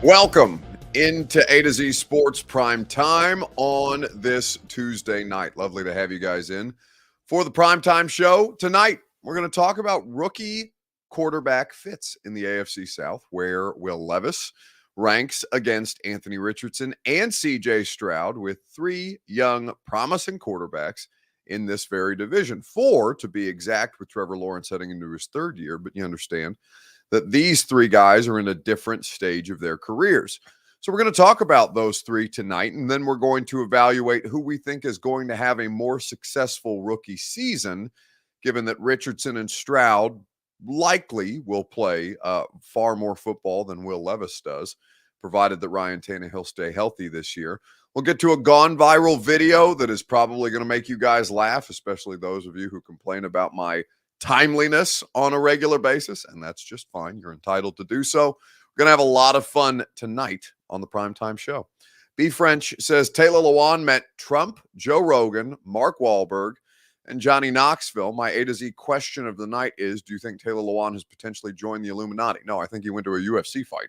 Welcome into A to Z Sports Prime Time on this Tuesday night. Lovely to have you guys in for the primetime show. Tonight, we're going to talk about rookie quarterback fits in the AFC South, where Will Levis ranks against Anthony Richardson and CJ Stroud, with three young, promising quarterbacks in this very division. Four, to be exact, with Trevor Lawrence heading into his third year, but you understand that these three guys are in a different stage of their careers. So we're going to talk about those three tonight, and then we're going to evaluate who we think is going to have a more successful rookie season, given that Richardson and Stroud likely will play far more football than Will Levis does, provided that Ryan Tannehill stay healthy this year. We'll get to a gone viral video that is probably going to make you guys laugh, especially those of you who complain about my timeliness on a regular basis, and that's just fine. You're entitled to do so. We're going to have a lot of fun tonight on the Primetime Show. B. French says Taylor Lewan met Trump, Joe Rogan, Mark Wahlberg, and Johnny Knoxville. My A to Z question of the night is, do you think Taylor Lewan has potentially joined the Illuminati? No, I think he went to a UFC fight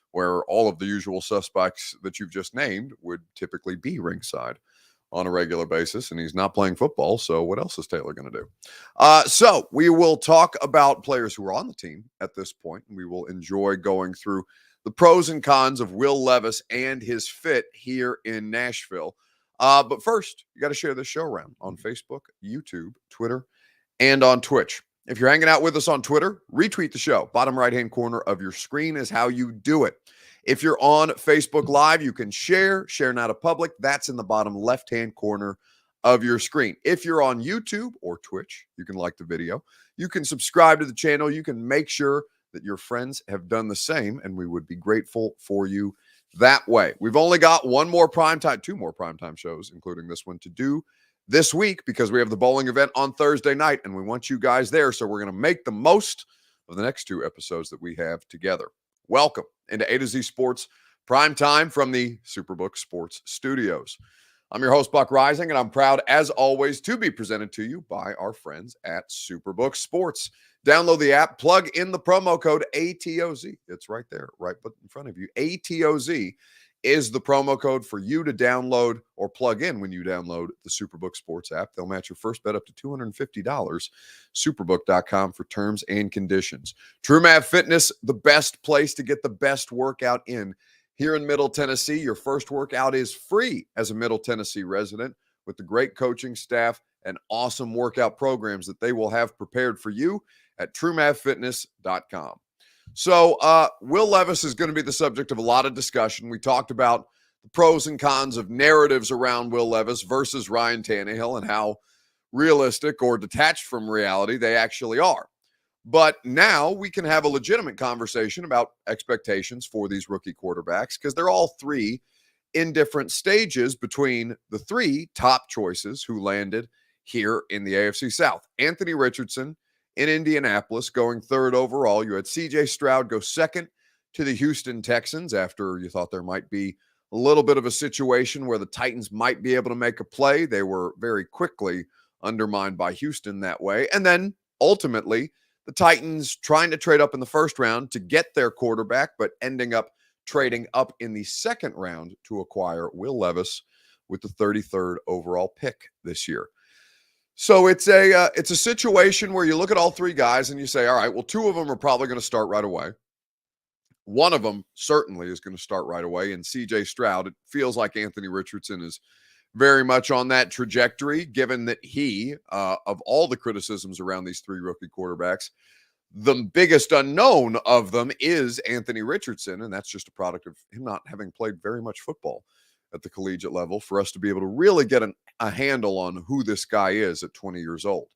where all of the usual suspects that you've just named would typically be ringside on a regular basis, and he's not playing football, so what else is Taylor going to do? So we will talk about players who are on the team at this point, and we will enjoy going through the pros and cons of Will Levis and his fit here in Nashville. But first, you got to share this show around on Facebook, YouTube, Twitter, and on Twitch. If you're hanging out with us on Twitter, retweet the show. Bottom right-hand corner of your screen is how you do it. If you're on Facebook Live, you can share now to public. That's in the bottom left-hand corner of your screen. If you're on YouTube or Twitch, you can like the video. You can subscribe to the channel. You can make sure that your friends have done the same, and we would be grateful for you that way. We've only got two more primetime shows, including this one, to do this week because we have the bowling event on Thursday night, and we want you guys there, so we're going to make the most of the next two episodes that we have together. Welcome into A to Z Sports Prime Time from the Superbook Sports Studios. I'm your host, Buck Rising, and I'm proud, as always, to be presented to you by our friends at Superbook Sports. Download the app, plug in the promo code ATOZ. It's right there, right in front of you. ATOZ is the promo code for you to download or plug in when you download the Superbook Sports app. They'll match your first bet up to $250. Superbook.com for terms and conditions. TrueMav Fitness, the best place to get the best workout in here in Middle Tennessee. Your first workout is free as a Middle Tennessee resident with the great coaching staff and awesome workout programs that they will have prepared for you at TrueMavFitness.com. So Will Levis is going to be the subject of a lot of discussion. We talked about the pros and cons of narratives around Will Levis versus Ryan Tannehill and how realistic or detached from reality they actually are. But now we can have a legitimate conversation about expectations for these rookie quarterbacks because they're all three in different stages between the three top choices who landed here in the AFC South. Anthony Richardson in Indianapolis, going third overall. You had CJ Stroud go second to the Houston Texans after you thought there might be a little bit of a situation where the Titans might be able to make a play. They were very quickly undermined by Houston that way. And then ultimately, the Titans trying to trade up in the first round to get their quarterback, but ending up trading up in the second round to acquire Will Levis with the 33rd overall pick this year. So it's a situation where you look at all three guys and you say, all right, well, two of them are probably going to start right away. One of them certainly is going to start right away. And CJ Stroud, it feels like Anthony Richardson is very much on that trajectory, given that he, of all the criticisms around these three rookie quarterbacks, the biggest unknown of them is Anthony Richardson. And that's just a product of him not having played very much football at the collegiate level for us to be able to really get a handle on who this guy is at 20 years old.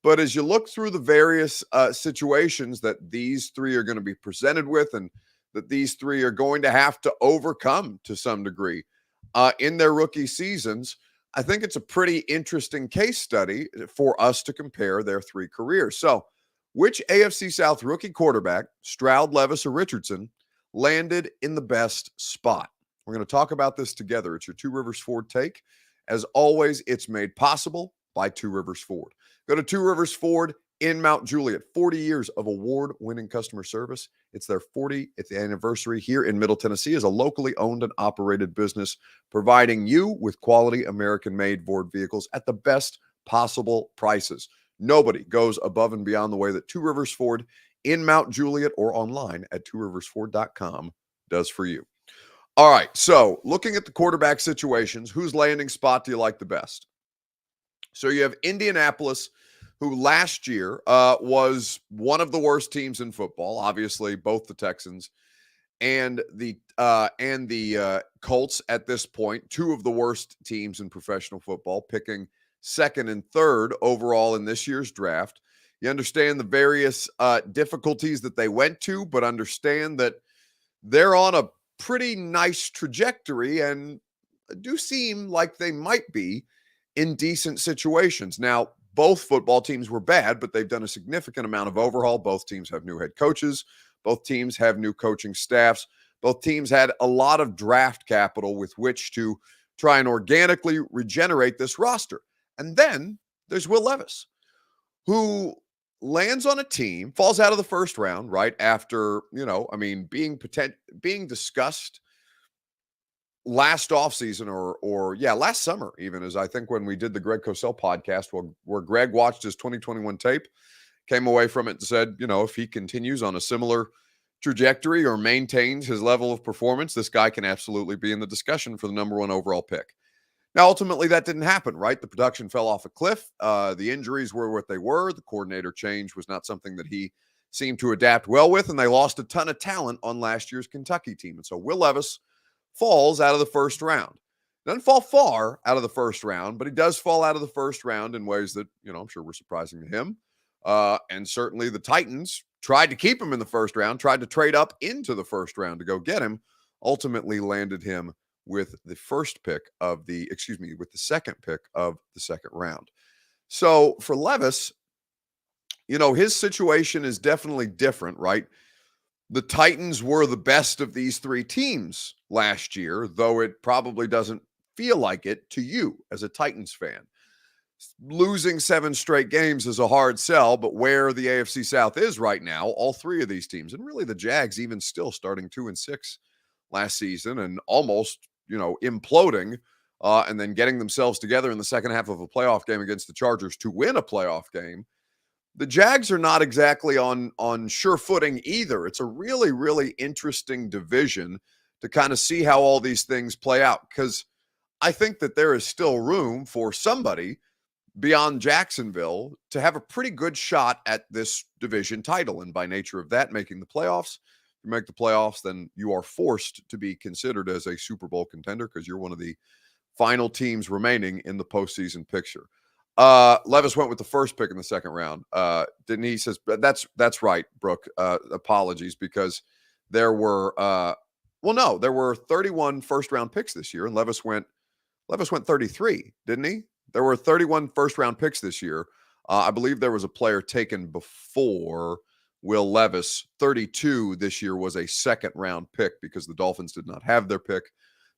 But as you look through the various situations that these three are going to be presented with and that these three are going to have to overcome to some degree in their rookie seasons, I think it's a pretty interesting case study for us to compare their three careers. So which AFC South rookie quarterback, Stroud, Levis, or Richardson, landed in the best spot? We're going to talk about this together. It's your Two Rivers Ford take. As always, it's made possible by Two Rivers Ford. Go to tworiversford.com in Mount Juliet. 40 years of award-winning customer service. It's their 40th anniversary here in Middle Tennessee as a locally owned and operated business, providing you with quality American-made Ford vehicles at the best possible prices. Nobody goes above and beyond the way that Two Rivers Ford in Mount Juliet or online at tworiversford.com does for you. All right, so looking at the quarterback situations, whose landing spot do you like the best? So you have Indianapolis, who last year was one of the worst teams in football. Obviously, both the Texans and the Colts at this point, two of the worst teams in professional football, picking second and third overall in this year's draft. You understand the various difficulties that they went to, but understand that they're on a pretty nice trajectory and do seem like they might be in decent situations. Now, both football teams were bad, but they've done a significant amount of overhaul. Both teams have new head coaches. Both teams have new coaching staffs. Both teams had a lot of draft capital with which to try and organically regenerate this roster. And then there's Will Levis, who lands on a team, falls out of the first round, right after, being discussed last offseason or last summer, even, as I think when we did the Greg Cosell podcast, where Greg watched his 2021 tape, came away from it and said, if he continues on a similar trajectory or maintains his level of performance, this guy can absolutely be in the discussion for the number one overall pick. Now, ultimately, that didn't happen, right? The production fell off a cliff. The injuries were what they were. The coordinator change was not something that he seemed to adapt well with, and they lost a ton of talent on last year's Kentucky team. And so Will Levis falls out of the first round. Doesn't fall far out of the first round, but he does fall out of the first round in ways that, I'm sure were surprising to him. And certainly the Titans tried to keep him in the first round, tried to trade up into the first round to go get him, ultimately landed him with the second pick of the second round. So for Levis, his situation is definitely different, right? The Titans were the best of these three teams last year, though it probably doesn't feel like it to you as a Titans fan. Losing 7 straight games is a hard sell, but where the AFC South is right now, all three of these teams, and really the Jags even still starting 2-6 last season and almost, imploding and then getting themselves together in the second half of a playoff game against the Chargers to win a playoff game. The Jags are not exactly on sure footing either. It's a really, really interesting division to kind of see how all these things play out, because I think that there is still room for somebody beyond Jacksonville to have a pretty good shot at this division title. And by nature of that, making the playoffs, if you make the playoffs, then you are forced to be considered as a Super Bowl contender because you're one of the final teams remaining in the postseason picture. Levis went with the first pick in the second round. Didn't he? Says that's right, Brooke. Apologies, because there were there were 31 first round picks this year, and Levis went 33, didn't he? There were 31 first round picks this year. I believe there was a player taken before Will Levis. 32 this year was a second round pick because the Dolphins did not have their pick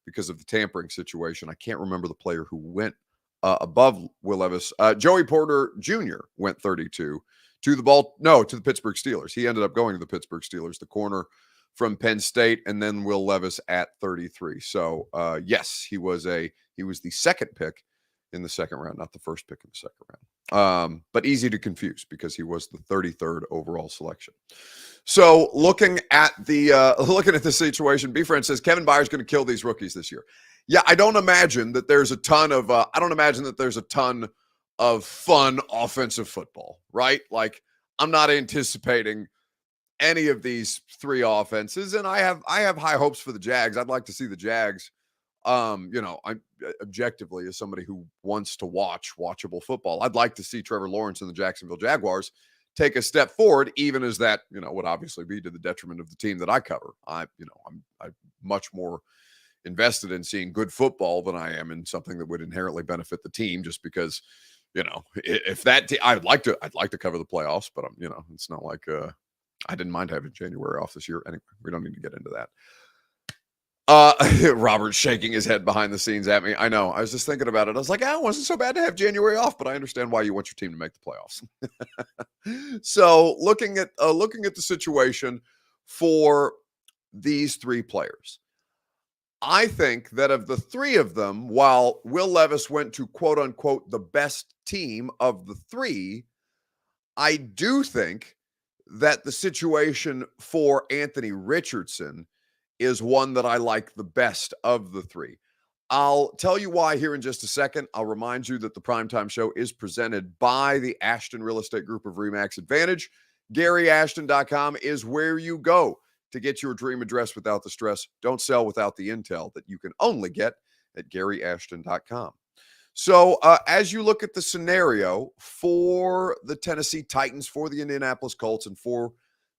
because of the tampering situation. I can't remember the player who went above Will Levis. Joey Porter Jr. went 32 to the Pittsburgh Steelers. He ended up going to the Pittsburgh Steelers, the corner from Penn State, and then Will Levis at 33. So yes, he was the second pick in the second round, not the first pick in the second round. But easy to confuse because he was the 33rd overall selection. So looking at the situation, B-Friend says Kevin Byers going to kill these rookies this year. Yeah, I don't imagine that there's a ton of fun offensive football, right? Like, I'm not anticipating any of these three offenses, and I have high hopes for the Jags. I'd like to see the Jags. I'm objectively, as somebody who wants to watch watchable football, I'd like to see Trevor Lawrence and the Jacksonville Jaguars take a step forward, even as that would obviously be to the detriment of the team that I cover. I'm much more invested in seeing good football than I am in something that would inherently benefit the team, just because if that I'd like to cover the playoffs, but it's not like I didn't mind having January off this year. Anyway, we don't need to get into that. Robert's shaking his head behind the scenes at me. I know. I was just thinking about it. I was like, it wasn't so bad to have January off, but I understand why you want your team to make the playoffs. So looking at the situation for these three players, I think that of the three of them, while Will Levis went to quote unquote the best team of the three, I do think that the situation for Anthony Richardson is one that I like the best of the three. I'll tell you why here in just a second. I'll remind you that the Primetime Show is presented by the Ashton Real Estate Group of RE/MAX Advantage. GaryAshton.com is where you go to get your dream address without the stress. Don't sell without the intel that you can only get at GaryAshton.com. So as you look at the scenario for the Tennessee Titans, for the Indianapolis Colts, and for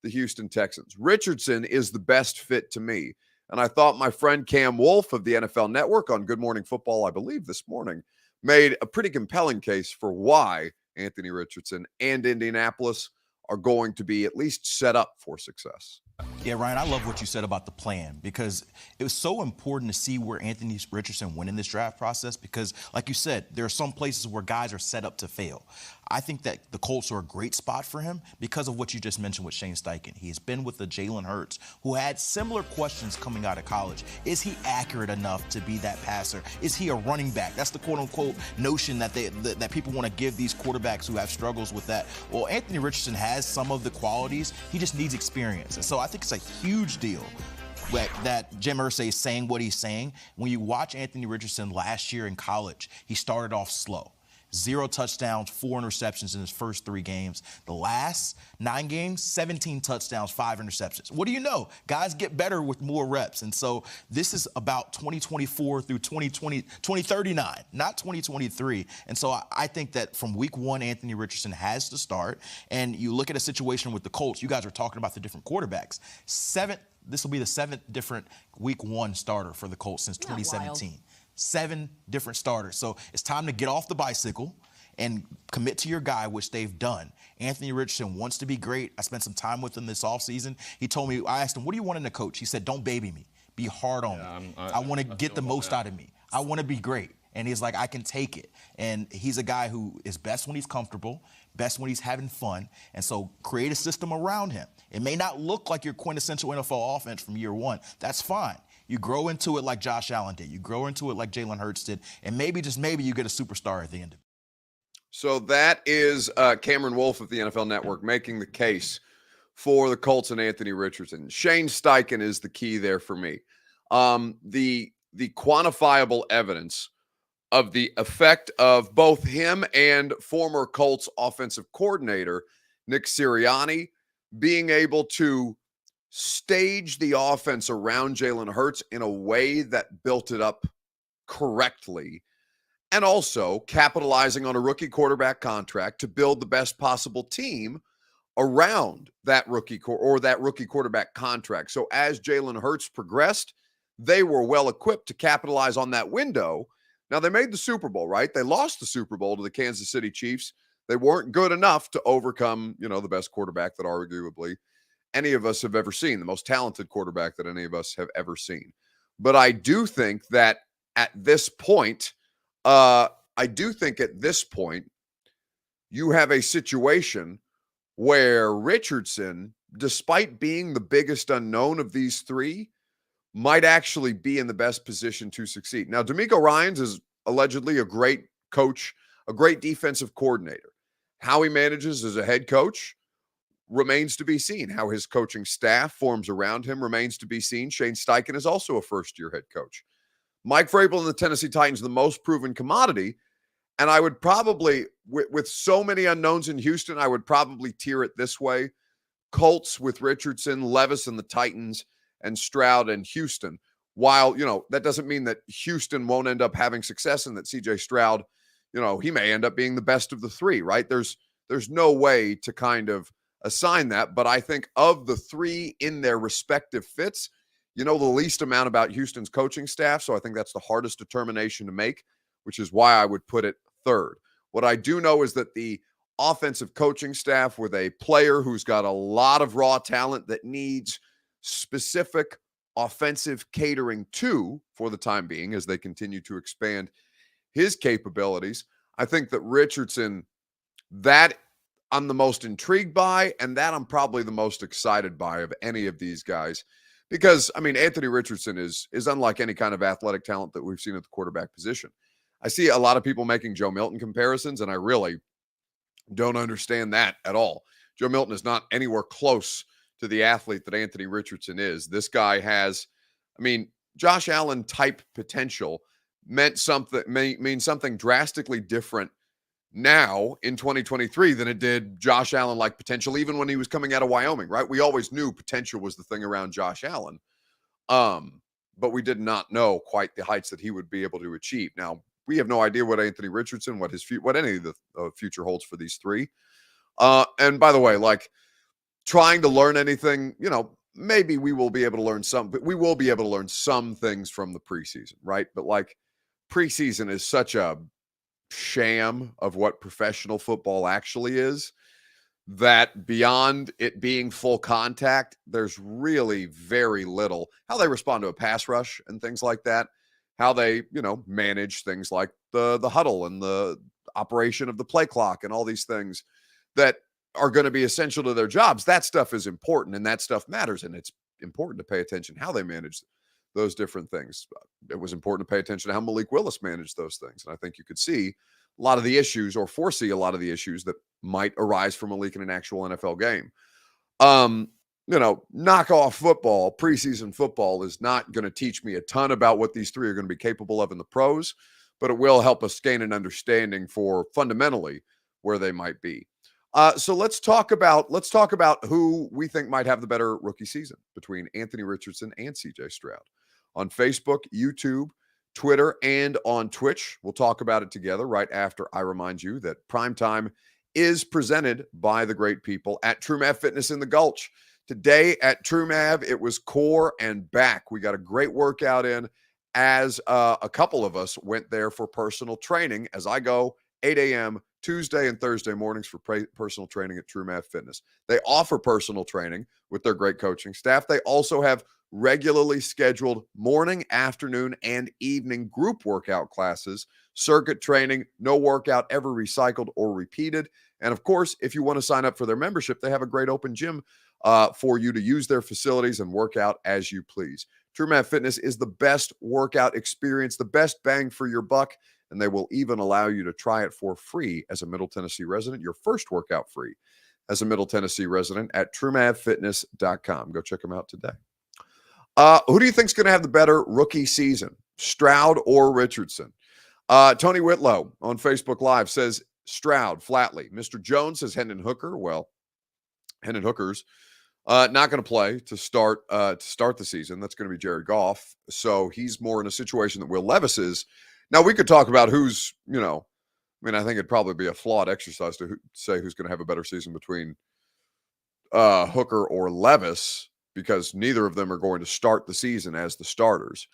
the Houston Texans, Richardson is the best fit to me. And I thought my friend Cam Wolfe of the NFL Network on Good Morning Football, I believe this morning, made a pretty compelling case for why Anthony Richardson and Indianapolis are going to be at least set up for success. Yeah, Ryan, I love what you said about the plan, because it was so important to see where Anthony Richardson went in this draft process, because like you said, there are some places where guys are set up to fail. I think that the Colts are a great spot for him because of what you just mentioned with Shane Steichen. He has been with the Jalen Hurts, who had similar questions coming out of college. Is he accurate enough to be that passer? Is he a running back? That's the quote-unquote notion that that people want to give these quarterbacks who have struggles with that. Well, Anthony Richardson has some of the qualities. He just needs experience. And so I think it's a huge deal that Jim Irsay is saying what he's saying. When you watch Anthony Richardson last year in college, he started off slow. 0 touchdowns, 4 interceptions in his first 3 games. The last 9 games, 17 touchdowns, 5 interceptions. What do you know? Guys get better with more reps. And so this is about 2024 through 2039, not 2023. And so I think that from week 1, Anthony Richardson has to start. And you look at a situation with the Colts, you guys are talking about the different quarterbacks. This will be the 7th different week 1 starter for the Colts since 2017. Wild. 7 different starters. So it's time to get off the bicycle and commit to your guy, which they've done. Anthony Richardson wants to be great. I spent some time with him this offseason. He told me, I asked him, what do you want in a coach? He said, don't baby me. Be hard on me. I want to get the most out of me. I want to be great. And he's like, I can take it. And he's a guy who is best when he's comfortable, best when he's having fun. And so create a system around him. It may not look like your quintessential NFL offense from year 1. That's fine. You grow into it like Josh Allen did. You grow into it like Jalen Hurts did. And maybe, just maybe, you get a superstar at the end of it. So that is Cameron Wolfe of the NFL Network making the case for the Colts and Anthony Richardson. Shane Steichen is the key there for me. The quantifiable evidence of the effect of both him and former Colts offensive coordinator Nick Sirianni being able to stage the offense around Jalen Hurts in a way that built it up correctly, and also capitalizing on a rookie quarterback contract to build the best possible team around that rookie quarterback contract. So as Jalen Hurts progressed, they were well equipped to capitalize on that window. Now, they made the Super Bowl, right? They lost the Super Bowl to the Kansas City Chiefs. They weren't good enough to overcome, the best quarterback that arguably any of us have ever seen, the most talented quarterback that any of us have ever seen. But I do think that at this point, you have a situation where Richardson, despite being the biggest unknown of these three, might actually be in the best position to succeed. Now, DeMeco Ryans is allegedly a great coach, a great defensive coordinator. How he manages as a head coach remains to be seen. How his coaching staff forms around him remains to be seen. Shane Steichen is also a first-year head coach. Mike Vrabel and the Tennessee Titans, the most proven commodity. And I would probably, with so many unknowns in Houston, I would probably tier it this way. Colts with Richardson, Levis and the Titans, and Stroud and Houston. While, that doesn't mean that Houston won't end up having success and that C.J. Stroud, he may end up being the best of the three, right? There's no way to kind of assign that, but I think of the three in their respective fits, the least amount about Houston's coaching staff, so I think that's the hardest determination to make, which is why I would put it third. What I do know is that the offensive coaching staff with a player who's got a lot of raw talent that needs specific offensive catering to for the time being as they continue to expand his capabilities. I think that Richardson, that I'm the most intrigued by, and that I'm probably the most excited by of any of these guys. Because, I mean, Anthony Richardson is unlike any kind of athletic talent that we've seen at the quarterback position. I see a lot of people making Joe Milton comparisons, and I really don't understand that at all. Joe Milton is not anywhere close to the athlete that Anthony Richardson is. This guy has, I mean, Josh Allen type potential means something drastically different now in 2023 than it did Josh Allen like potential, even when he was coming out of Wyoming, right? We always knew potential was the thing around Josh Allen. But we did not know quite the heights that he would be able to achieve. Now, we have no idea what Anthony Richardson, what any of the future holds for these three. And by the way, like trying to learn anything, maybe we will be able to learn some, but we will be able to learn some things from the preseason, right? But like preseason is such a sham of what professional football actually is that beyond it being full contact, there's really very little how they respond to a pass rush and things like that, how they, manage things like the huddle and the operation of the play clock and all these things that are going to be essential to their jobs. That stuff is important and that stuff matters. And it's important to pay attention how they manage those different things. It was important to pay attention to how Malik Willis managed those things. And I think you could see a lot of the issues or foresee a lot of the issues that might arise from Malik in an actual NFL game. Knockoff football, preseason football is not going to teach me a ton about what these three are going to be capable of in the pros, but it will help us gain an understanding for fundamentally where they might be. So let's talk about who we think might have the better rookie season between Anthony Richardson and CJ Stroud. On Facebook, YouTube, Twitter, and on Twitch. We'll talk about it together right after I remind you that Primetime is presented by the great people at TrueMav Fitness in the Gulch. Today at TrueMav, it was core and back. We got a great workout in as a couple of us went there for personal training as I go 8 a.m. Tuesday and Thursday mornings for personal training at TrueMav Fitness. They offer personal training with their great coaching staff. They also have regularly scheduled morning, afternoon, and evening group workout classes, circuit training, no workout ever recycled or repeated. And of course, if you want to sign up for their membership, they have a great open gym for you to use their facilities and work out as you please. TrueMav Fitness is the best workout experience, the best bang for your buck, and they will even allow you to try it for free as a Middle Tennessee resident, your first workout free as a Middle Tennessee resident at TrueMavFitness.com. Go check them out today. Who do you think is going to have the better rookie season, Stroud or Richardson? Tony Whitlow on Facebook Live says Stroud flatly. Mr. Jones says Hendon Hooker. Well, Hendon Hooker's not going to play to start the season. That's going to be Jared Goff. So he's more in a situation that Will Levis is. Now, we could talk about who's, I think it'd probably be a flawed exercise to say who's going to have a better season between Hooker or Levis, because neither of them are going to start the season as the starters.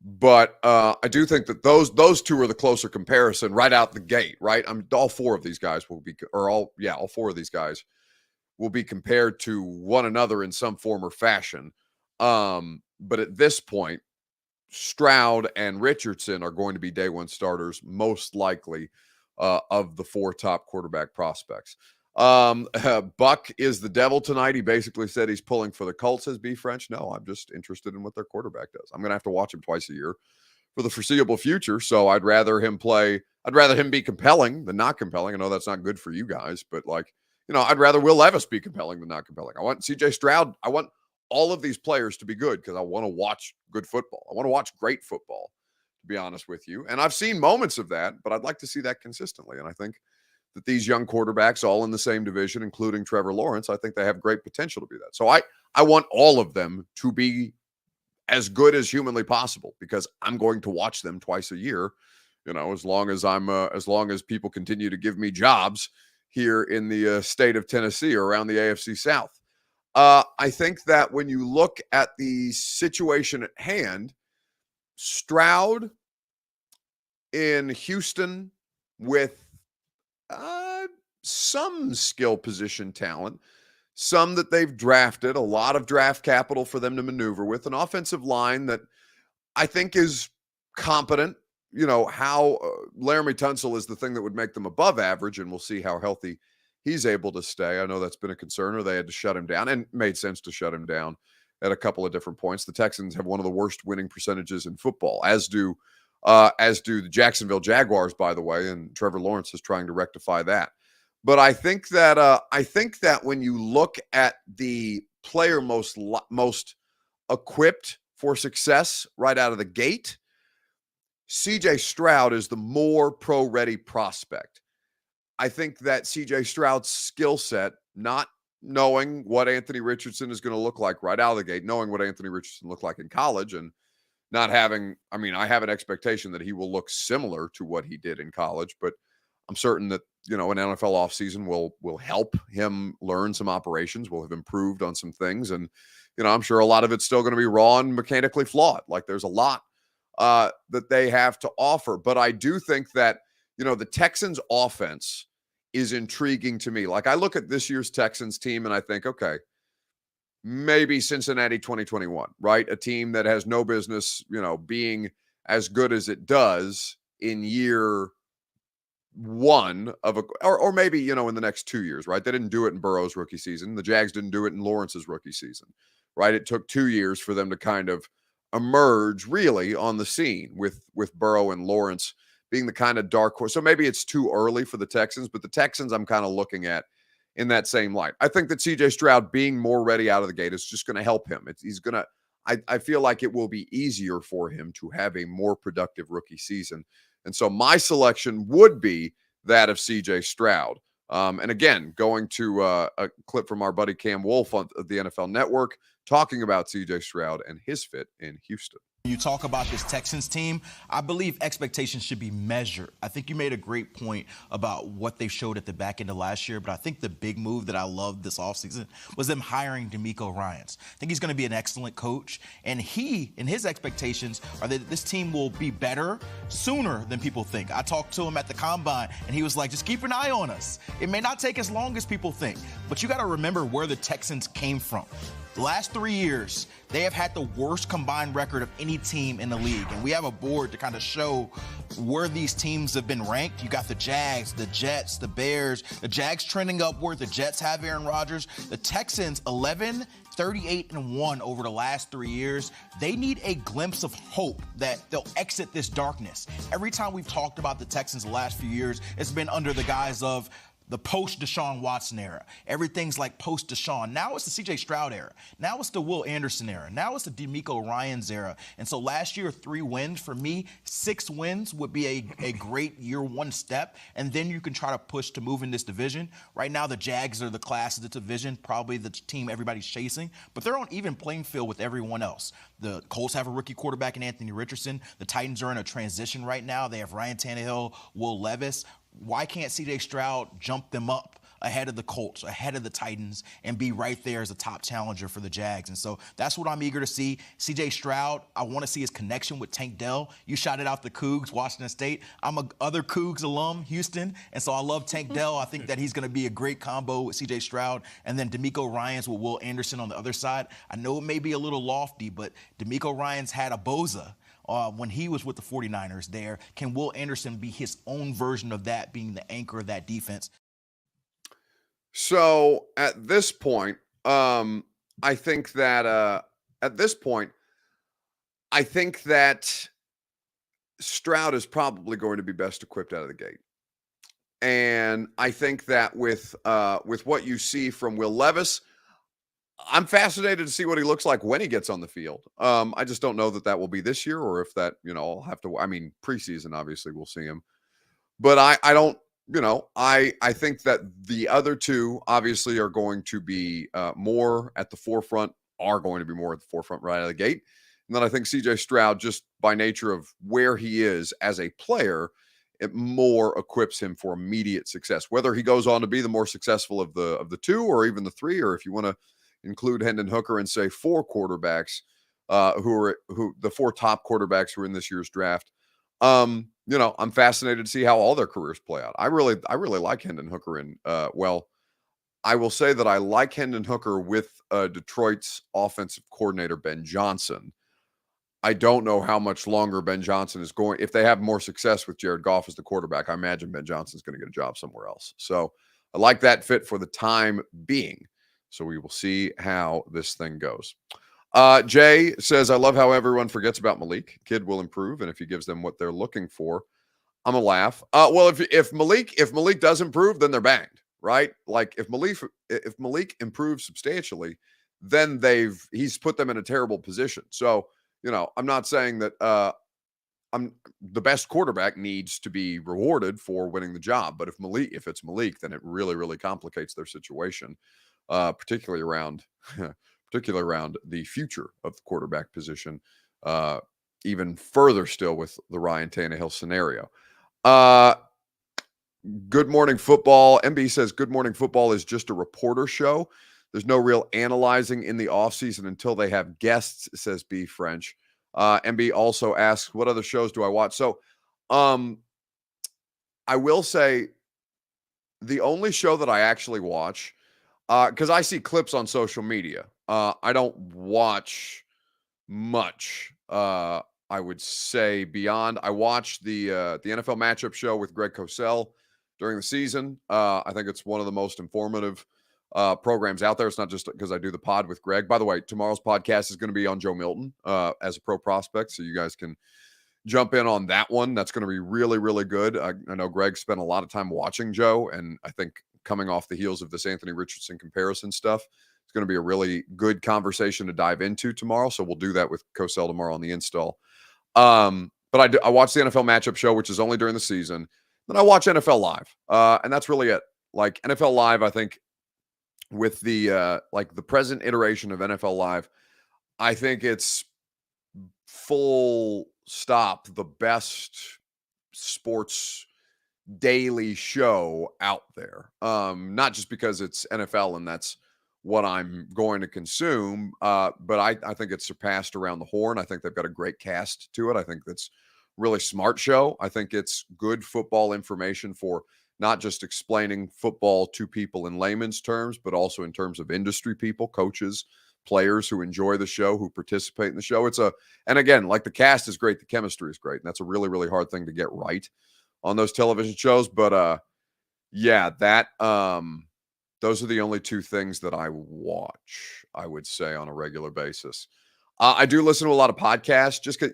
But I do think that those two are the closer comparison right out the gate, right? All four of these guys all four of these guys will be compared to one another in some form or fashion. But at this point, Stroud and Richardson are going to be day one starters, most likely, of the four top quarterback prospects. Buck is the devil tonight. He basically said he's pulling for the Colts, says B French. No, I'm just interested in what their quarterback does. I'm going to have to watch him twice a year for the foreseeable future. So I'd rather him be compelling than not compelling. I know that's not good for you guys, but I'd rather Will Levis be compelling than not compelling. I want CJ Stroud. I want all of these players to be good because I want to watch good football. I want to watch great football, to be honest with you. And I've seen moments of that, but I'd like to see that consistently. And I think that these young quarterbacks, all in the same division, including Trevor Lawrence, I think they have great potential to be that. So I want all of them to be as good as humanly possible because I'm going to watch them twice a year, as long as people continue to give me jobs here in the state of Tennessee or around the AFC South. I think that when you look at the situation at hand, Stroud in Houston with some skill position talent some that they've drafted, a lot of draft capital for them to maneuver with, an offensive line that I think is competent. How Laramie Tunsil is the thing that would make them above average, and we'll see how healthy he's able to stay. I know that's been a concern, or they had to shut him down, and it made sense to shut him down at a couple of different points. The Texans have one of the worst winning percentages in football, as do the Jacksonville Jaguars, by the way, and Trevor Lawrence is trying to rectify that. But I think that when you look at the player most equipped for success right out of the gate, CJ Stroud is the more pro-ready prospect. I think that CJ Stroud's skill set, not knowing what Anthony Richardson is going to look like right out of the gate, knowing what Anthony Richardson looked like in college, and not having, I have an expectation that he will look similar to what he did in college, but I'm certain that, an NFL offseason will help him learn some operations, will have improved on some things. And, I'm sure a lot of it's still going to be raw and mechanically flawed. Like, there's a lot that they have to offer. But I do think that, the Texans offense is intriguing to me. Like, I look at this year's Texans team and I think, okay, maybe Cincinnati 2021, right? A team that has no business, being as good as it does in year one of or maybe, in the next 2 years, right? They didn't do it in Burrow's rookie season. The Jags didn't do it in Lawrence's rookie season, right? It took 2 years for them to kind of emerge really on the scene with Burrow and Lawrence being the kind of dark horse. So maybe it's too early for the Texans, but the Texans I'm kind of looking at in that same light. I think that CJ Stroud being more ready out of the gate is just going to help him. I feel like it will be easier for him to have a more productive rookie season. And so my selection would be that of CJ Stroud. And again, going to a clip from our buddy Cam Wolf of the NFL Network talking about CJ Stroud and his fit in Houston. You talk about this Texans team, I believe expectations should be measured. I think you made a great point about what they showed at the back end of last year, but I think the big move that I loved this offseason was them hiring DeMeco Ryans. I think he's going to be an excellent coach, and his expectations are that this team will be better sooner than people think. I talked to him at the Combine, and he was like, just keep an eye on us. It may not take as long as people think, but you got to remember where the Texans came from. The last 3 years, they have had the worst combined record of any team in the league. And we have a board to kind of show where these teams have been ranked. You got the Jags, the Jets, the Bears. The Jags trending upward. The Jets have Aaron Rodgers. The Texans, 11, 38-1 over the last 3 years. They need a glimpse of hope that they'll exit this darkness. Every time we've talked about the Texans the last few years, it's been under the guise of the post-Deshaun Watson era. Everything's like post-Deshaun. Now it's the C.J. Stroud era. Now it's the Will Anderson era. Now it's the DeMeco Ryans era. And so last year, 3 wins. For me, 6 wins would be a great year one step. And then you can try to push to move in this division. Right now, the Jags are the class of the division, probably the team everybody's chasing. But they're on even playing field with everyone else. The Colts have a rookie quarterback in Anthony Richardson. The Titans are in a transition right now. They have Ryan Tannehill, Will Levis. Why can't C.J. Stroud jump them up ahead of the Colts, ahead of the Titans, and be right there as a top challenger for the Jags? And so that's what I'm eager to see. C.J. Stroud, I want to see his connection with Tank Dell. You shouted out the Cougs, Washington State. I'm a other Cougs alum, Houston, and so I love Tank Dell. I think that he's going to be a great combo with C.J. Stroud, and then DeMeco Ryans with Will Anderson on the other side. I know it may be a little lofty, but DeMeco Ryans had a Boza when he was with the 49ers there. Can Will Anderson be his own version of that, being the anchor of that defense? So at this point, I think that Stroud is probably going to be best equipped out of the gate. And I think that with what you see from Will Levis, I'm fascinated to see what he looks like when he gets on the field. I just don't know that will be this year, or if that, I'll have to, preseason, obviously we'll see him, but I don't, I think that the other two obviously are going to be more at the forefront right out of the gate. And then I think CJ Stroud, just by nature of where he is as a player, it more equips him for immediate success, whether he goes on to be the more successful of the two, or even the three, or if you want to include Hendon Hooker and say 4 quarterbacks who the 4 top quarterbacks who are in this year's draft. I'm fascinated to see how all their careers play out. I really like Hendon Hooker, and I will say that I like Hendon Hooker with Detroit's offensive coordinator, Ben Johnson. I don't know how much longer Ben Johnson is going. If they have more success with Jared Goff as the quarterback, I imagine Ben Johnson's going to get a job somewhere else. So I like that fit for the time being. So we will see how this thing goes. Jay says, I love how everyone forgets about Malik. Kid will improve, and if he gives them what they're looking for, I'm a laugh. Well, if Malik does improve, then they're banged, right? Like if Malik improves substantially, then he's put them in a terrible position. So, I'm not saying that the best quarterback needs to be rewarded for winning the job, but if it's Malik, then it really, really complicates their situation, particularly around the future of the quarterback position, even further still with the Ryan Tannehill scenario. Good Morning Football. MB says Good Morning Football is just a reporter show. There's no real analyzing in the offseason until they have guests, says B French. MB also asks, what other shows do I watch? So I will say the only show that I actually watch, because I see clips on social media. I don't watch much. I would say beyond. I watch the NFL matchup show with Greg Cosell during the season. I think it's one of the most informative programs out there. It's not just because I do the pod with Greg. By the way, tomorrow's podcast is going to be on Joe Milton as a pro prospect, so you guys can jump in on that one. That's going to be really, really good. I know Greg spent a lot of time watching Joe, and I think coming off the heels of this Anthony Richardson comparison stuff, it's going to be a really good conversation to dive into tomorrow. So we'll do that with Cosell tomorrow on the install. But I watch the NFL matchup show, which is only during the season. Then I watch NFL Live, and that's really it. Like NFL Live, I think with the present iteration of NFL Live, I think it's full stop the best sports daily show out there. Not just because it's NFL and that's what I'm going to consume, but I think it's surpassed around the horn. I think they've got a great cast to it. I think that's really smart show. I think it's good football information for not just explaining football to people in layman's terms, but also in terms of industry people, coaches, players who enjoy the show, who participate in the show. And again, like the cast is great, the chemistry is great. And that's a really, really hard thing to get right on those television shows. But those are the only two things that I watch, I would say, on a regular basis. I do listen to a lot of podcasts just because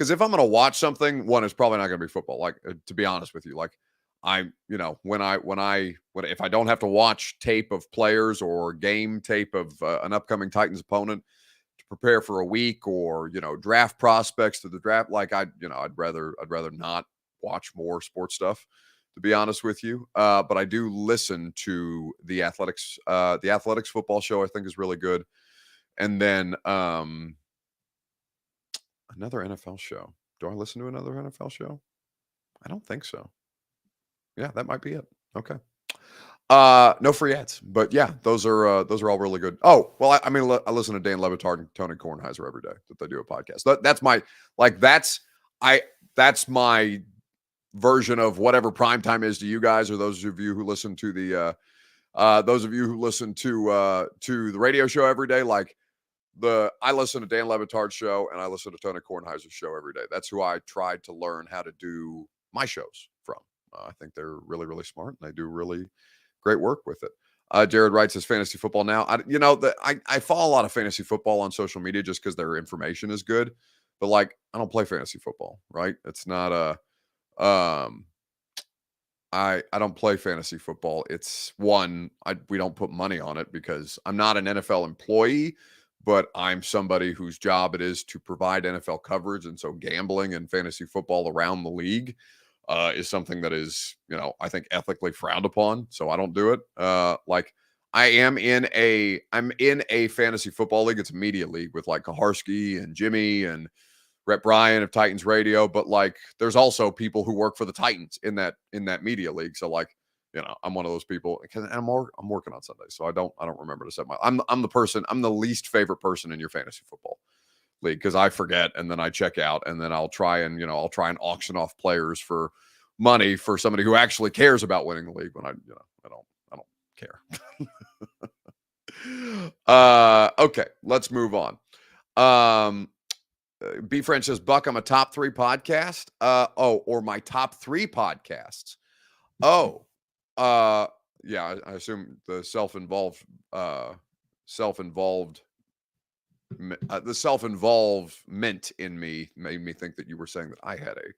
if I'm going to watch something, one is probably not going to be football. Like, to be honest with you, like if I don't have to watch tape of players or game tape of an upcoming Titans opponent to prepare for a week, or, draft prospects to the draft, like I'd rather not watch more sports stuff, to be honest with you. But I do listen to the athletics football show. I think is really good. And then another NFL show. Do I listen to another NFL show? I don't think so. Yeah, that might be it. Okay. No free ads, but yeah, those are all really good. Oh, well, I listen to Dan Le Batard and Tony Kornheiser every day that they do a podcast. That's my version of whatever primetime is to you guys, or those of you who listen to the radio show every day. I listen to Dan Le Batard's show and I listen to Tony Kornheiser's show every day. That's who I tried to learn how to do my shows from. I think they're really, really smart and they do really great work with it. Jared writes his fantasy football now. I follow a lot of fantasy football on social media just because their information is good, but I don't play fantasy football, right? It's not I don't play fantasy football. It's we don't put money on it because I'm not an NFL employee, but I'm somebody whose job it is to provide NFL coverage. And so gambling and fantasy football around the league is something that is, I think ethically frowned upon. So I don't do it. I'm in a fantasy football league. It's a media league with Kaharski and Jimmy and Rhett Bryan of Titans Radio. But there's also people who work for the Titans in that media league. So I'm one of those people, and I'm working on Sundays. So I don't remember to set I'm the least favorite person in your fantasy football league because I forget and then I check out and then I'll try and auction off players for money for somebody who actually cares about winning the league when I don't care. Okay, let's move on. B French says, Buck, I'm a top 3 podcast. Or my top 3 podcasts. Yeah, I assume the self-involvement in me made me think that you were saying that I had a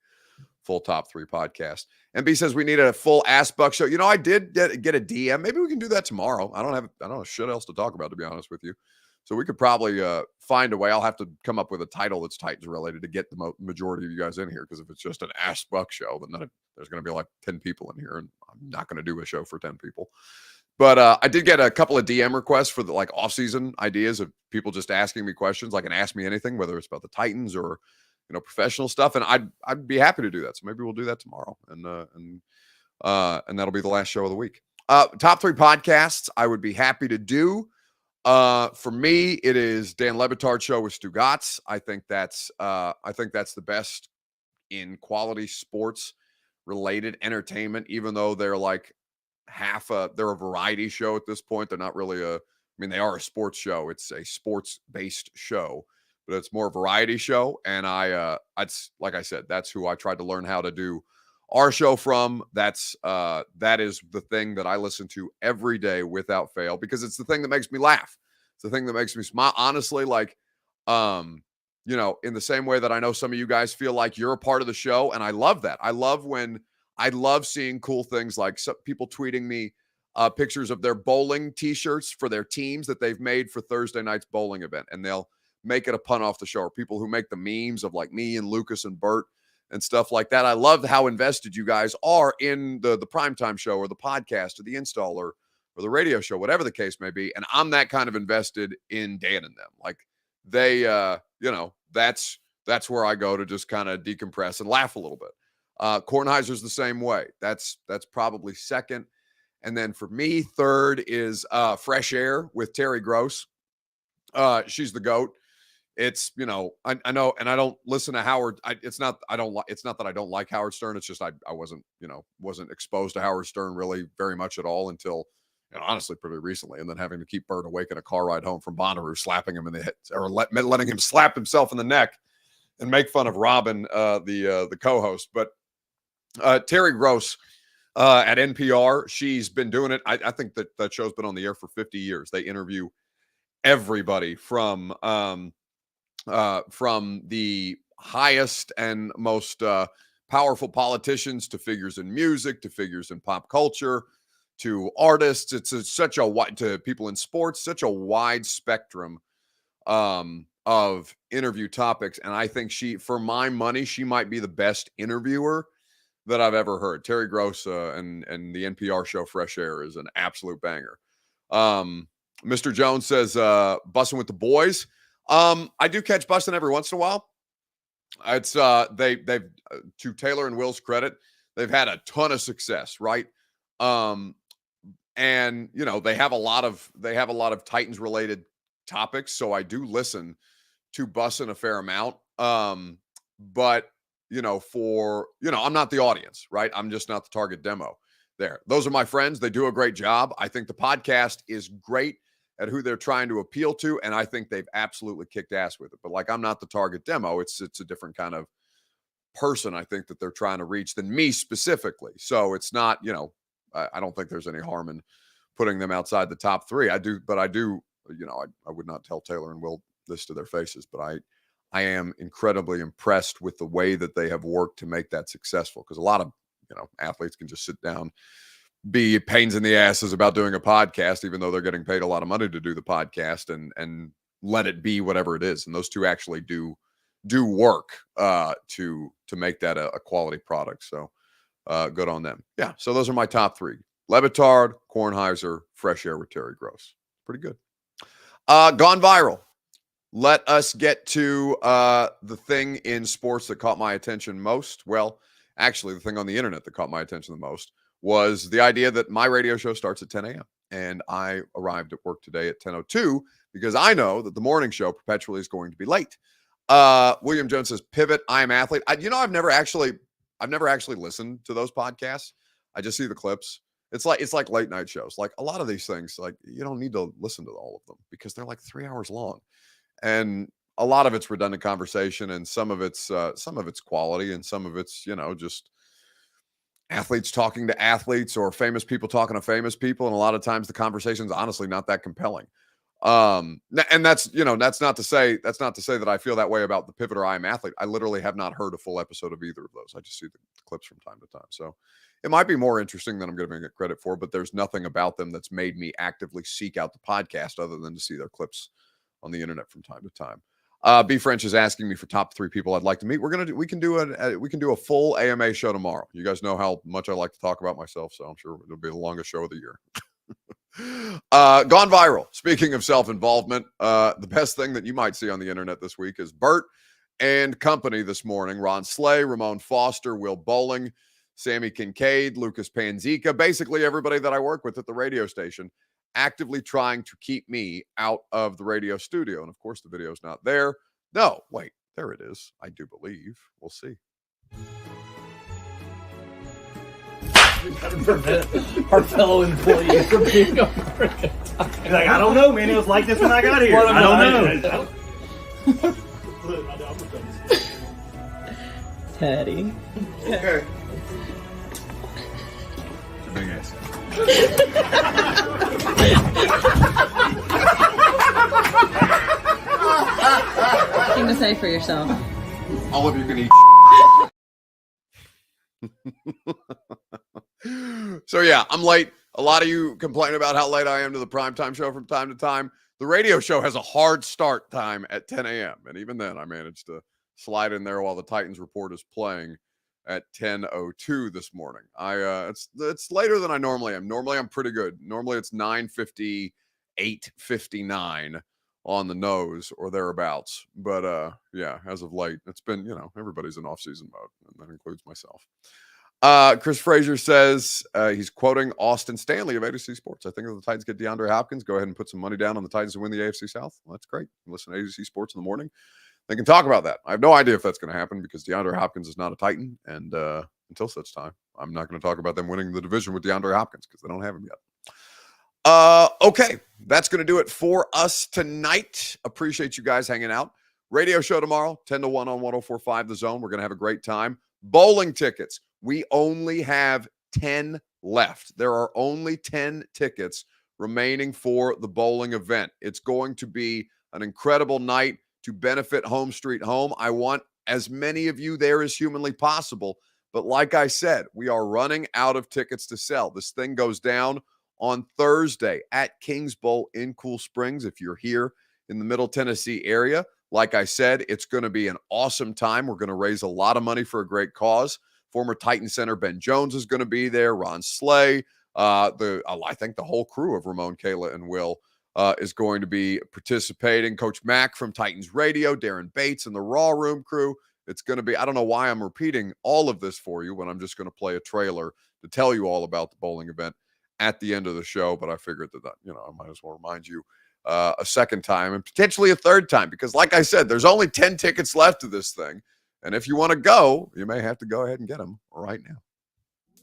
full top 3 podcast. And B says we need a full Ask Buck show. I did get a DM. Maybe we can do that tomorrow. I don't have shit else to talk about, to be honest with you. So we could probably find a way. I'll have to come up with a title that's Titans related to get the majority of you guys in here. Because if it's just an Ask Buck show, then there's going to be like 10 people in here, and I'm not going to do a show for 10 people. But I did get a couple of DM requests for the like off-season ideas of people just asking me questions, like, and ask me anything, whether it's about the Titans or professional stuff, and I'd be happy to do that. So maybe we'll do that tomorrow, and that'll be the last show of the week. Top 3 podcasts I would be happy to do. For me, it is Dan Le Batard show with Stu Gatz. I think that's the best in quality sports related entertainment, even though they're like they're a variety show at this point. They're not really they are a sports show. It's a sports based show, but it's more a variety show. And like I said, that's who I tried to learn how to do our show from. That is the thing that I listen to every day without fail, because it's the thing that makes me laugh. It's the thing that makes me smile. Honestly, like, in the same way that I know some of you guys feel like you're a part of the show. And I love that. I love seeing cool things like some people tweeting me pictures of their bowling t-shirts for their teams that they've made for Thursday night's bowling event. And they'll make it a pun off the show, or people who make the memes of like me and Lucas and Bert and stuff like that. I love how invested you guys are in the primetime show or the podcast or the install or the radio show, whatever the case may be. And I'm that kind of invested in Dan and them. Like they, that's where I go to just kind of decompress and laugh a little bit. Kornheiser's the same way. That's probably second. And then for me, third is Fresh Air with Terry Gross. She's the GOAT. It's, I know, and I don't listen to Howard. It's not that I don't like Howard Stern. It's just I wasn't exposed to Howard Stern really very much at all until, honestly, pretty recently. And then having to keep Bert awake in a car ride home from Bonnaroo, slapping him in the head, or letting him slap himself in the neck and make fun of Robin, the co-host. But Terry Gross at NPR, she's been doing it. I think that show's been on the air for 50 years. They interview everybody from the highest and most powerful politicians to figures in music, to figures in pop culture, to artists. It's such a wide, to people in sports, such a wide spectrum of interview topics. And I think for my money, she might be the best interviewer that I've ever heard. Terry Gross and the NPR show Fresh Air is an absolute banger. Mr. Jones says, Bussin' with the Boys. I do catch Bussin' every once in a while. It's they've to Taylor and Will's credit, they've had a ton of success, right? And they have a lot of Titans related topics, so I do listen to Bussin' a fair amount. But I'm not the audience, right? I'm just not the target demo there. Those are my friends. They do a great job. I think the podcast is great at who they're trying to appeal to, and I think they've absolutely kicked ass with it. But like, I'm not the target demo. It's a different kind of person, I think, that they're trying to reach than me specifically. So it's not, I don't think there's any harm in putting them outside the top 3. I would not tell Taylor and Will this to their faces, but I am incredibly impressed with the way that they have worked to make that successful. Because a lot of athletes can just sit down, be pains in the asses about doing a podcast, even though they're getting paid a lot of money to do the podcast, and let it be whatever it is. And those two actually do work to make that a quality product. So good on them. Yeah. So those are my top 3: Le Batard, Kornheiser, Fresh Air with Terry Gross. Pretty good. Gone viral. Let us get to the thing in sports that caught my attention most. Well, actually, the thing on the internet that caught my attention the most was the idea that my radio show starts at 10 a.m. And I arrived at work today at 10:02 because I know that the morning show perpetually is going to be late. William Jones says, Pivot, I Am Athlete. I've never actually listened to those podcasts. I just see the clips. It's like late night shows. Like a lot of these things, like you don't need to listen to all of them because they're like 3 hours long, and a lot of it's redundant conversation, and some of it's quality, and some of it's just athletes talking to athletes or famous people talking to famous people, and a lot of times the conversation's honestly not that compelling. And that's not to say that I feel that way about the Pivot or I Am Athlete. I literally have not heard a full episode of either of those. I just see the clips from time to time. So it might be more interesting than I'm giving it credit for, but there's nothing about them that's made me actively seek out the podcast other than to see their clips on the internet from time to time. B French is asking me for top 3 people I'd like to meet. We can do a full AMA show tomorrow. You guys know how much I like to talk about myself, so I'm sure it'll be the longest show of the year. Gone viral. Speaking of self-involvement, the best thing that you might see on the internet this week is Bert and company this morning. Ron Slay, Ramon Foster, Will Bowling, Sammy Kincaid, Lucas Panzica, basically everybody that I work with at the radio station, actively trying to keep me out of the radio studio. And of course, the video's not there. No, wait, there it is. I do believe. We'll see. Our fellow employee from being a freaking He's like, I don't know, man. It was like this when I got here. I don't know. Teddy. Okay. Big ass. Thing to say for yourself. All of you can eat. So yeah, I'm late. A lot of you complain about how late I am to the primetime show from time to time. The radio show has a hard start time at 10 a.m. And even then, I managed to slide in there while the Titans report is playing at 10:02 this morning. It's later than I normally am. Normally, I'm pretty good. Normally, it's 9:58, 59 on the nose or thereabouts. But yeah, as of late, it's been, everybody's in off-season mode, and that includes myself. Chris Frazier says he's quoting Austin Stanley of AFC Sports. I think if the Titans get DeAndre Hopkins, go ahead and put some money down on the Titans to win the AFC South. Well, that's great. Listen to AFC Sports in the morning. They can talk about that. I have no idea if that's going to happen because DeAndre Hopkins is not a Titan. And until such time, I'm not going to talk about them winning the division with DeAndre Hopkins because they don't have him yet. Okay, that's going to do it for us tonight. Appreciate you guys hanging out. Radio show tomorrow, 10 to 1 on 104.5 The Zone. We're going to have a great time. Bowling tickets. We only have 10 left. There are only 10 tickets remaining for the bowling event. It's going to be an incredible night to benefit Home Street Home. I want as many of you there as humanly possible. But like I said, we are running out of tickets to sell. This thing goes down on Thursday at Kings Bowl in Cool Springs. If you're here in the Middle Tennessee area, like I said, it's going to be an awesome time. We're going to raise a lot of money for a great cause. Former Titan center Ben Jones is going to be there. Ron Slay, I think the whole crew of Ramon, Kayla, and Will is going to be participating. Coach Mack from Titans Radio, Darren Bates, and the Raw Room crew. It's going to be, I don't know why I'm repeating all of this for you when I'm just going to play a trailer to tell you all about the bowling event at the end of the show. But I figured that I might as well remind you a second time and potentially a third time because, like I said, there's only 10 tickets left to this thing. And if you want to go, you may have to go ahead and get them right now.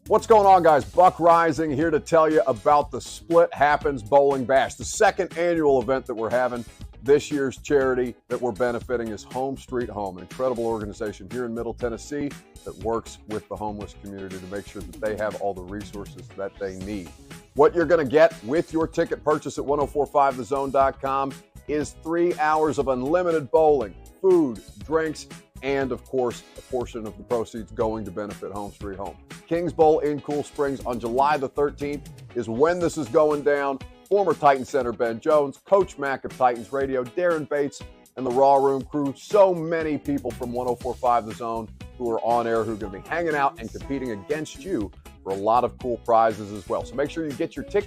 What's going on, guys? Buck Rising here to tell you about the Split Happens Bowling Bash, the second annual event that we're having. This year's charity that we're benefiting is Home Street Home, an incredible organization here in Middle Tennessee that works with the homeless community to make sure that they have all the resources that they need. What you're going to get with your ticket purchase at 1045thezone.com is 3 hours of unlimited bowling, food, drinks, and, of course, a portion of the proceeds going to benefit Home Street Home. Kings Bowl in Cool Springs on July the 13th is when this is going down. Former Titan center Ben Jones, Coach Mack of Titans Radio, Darren Bates, and the Raw Room crew. So many people from 1045 The Zone who are on air who are going to be hanging out and competing against you for a lot of cool prizes as well. So make sure you get your ticket.